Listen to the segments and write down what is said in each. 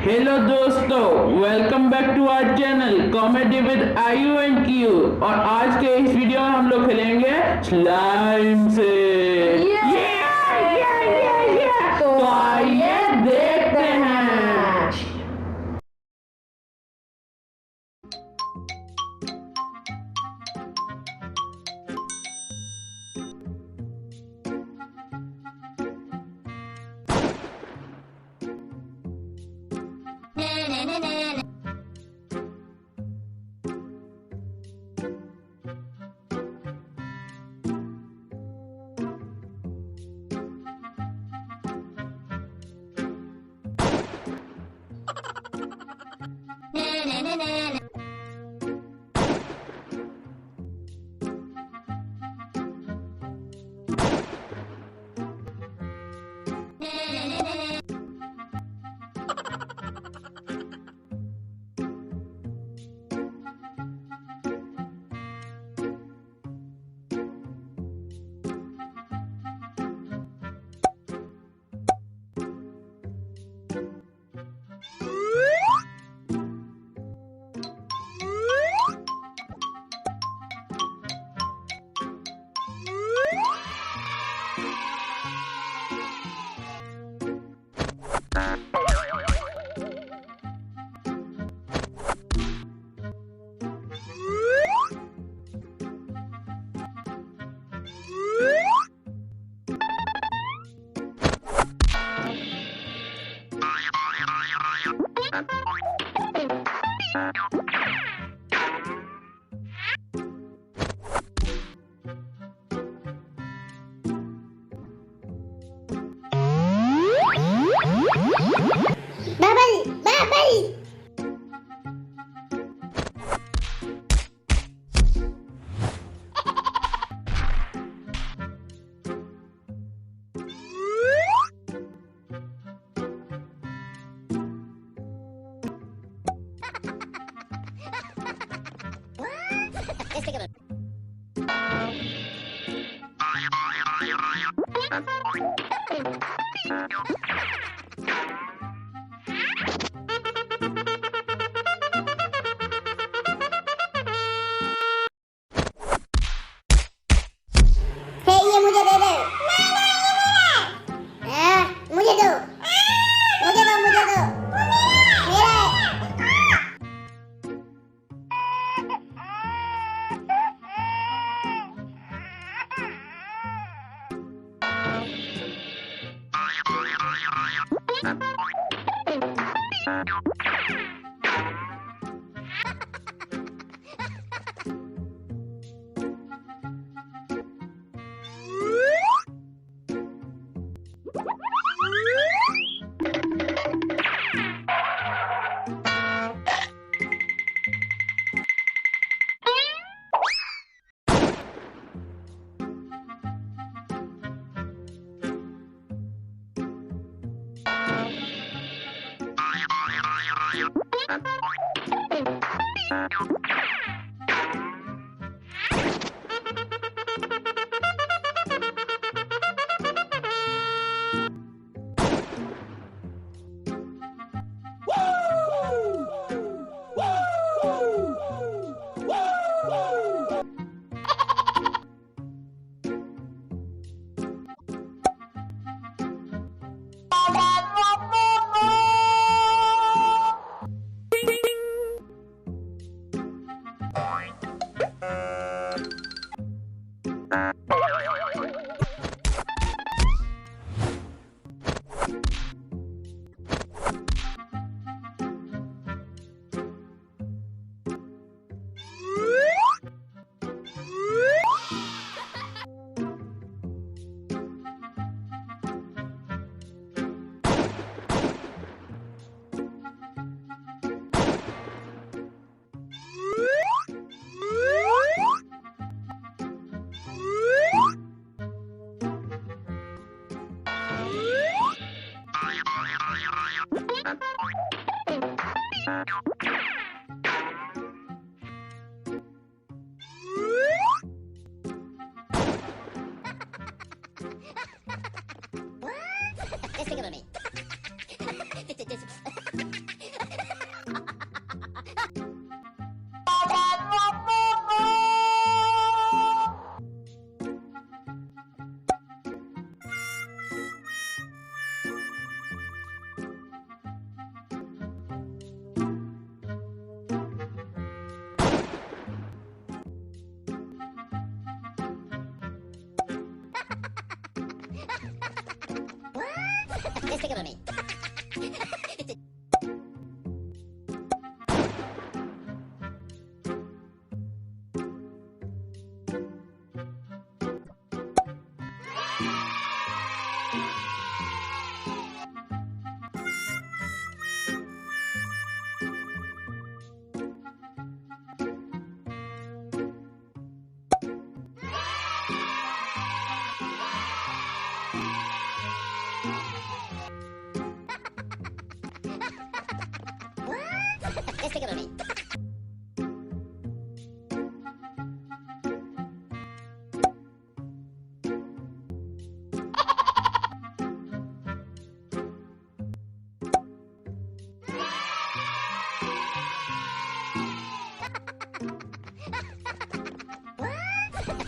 Hello दोस्तों, welcome back to our channel comedy with Aayu and कियू। और आज के इस वीडियो में हम लोग खेलेंगे स्लाइम से। तो आइए देखते हैं। Bubble! Let's take a look. ये मुझे दे दे। मुझे दो। मुझे दो। मेरा है। Let's take a look at me. Este cabrón ahí. Este cabrón ahí.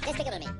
Este cabrón ahí.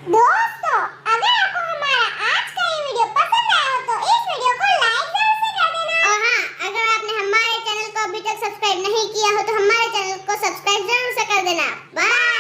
दोस्तों, अगर आपको हमारा आज का ये वीडियो पसंद आया हो तो इस वीडियो को लाइक जरूर से कर देना। और हाँ, अगर आपने हमारे चैनल को अभी तक सब्सक्राइब नहीं किया हो तो हमारे चैनल को सब्सक्राइब जरूर से कर देना। बाय।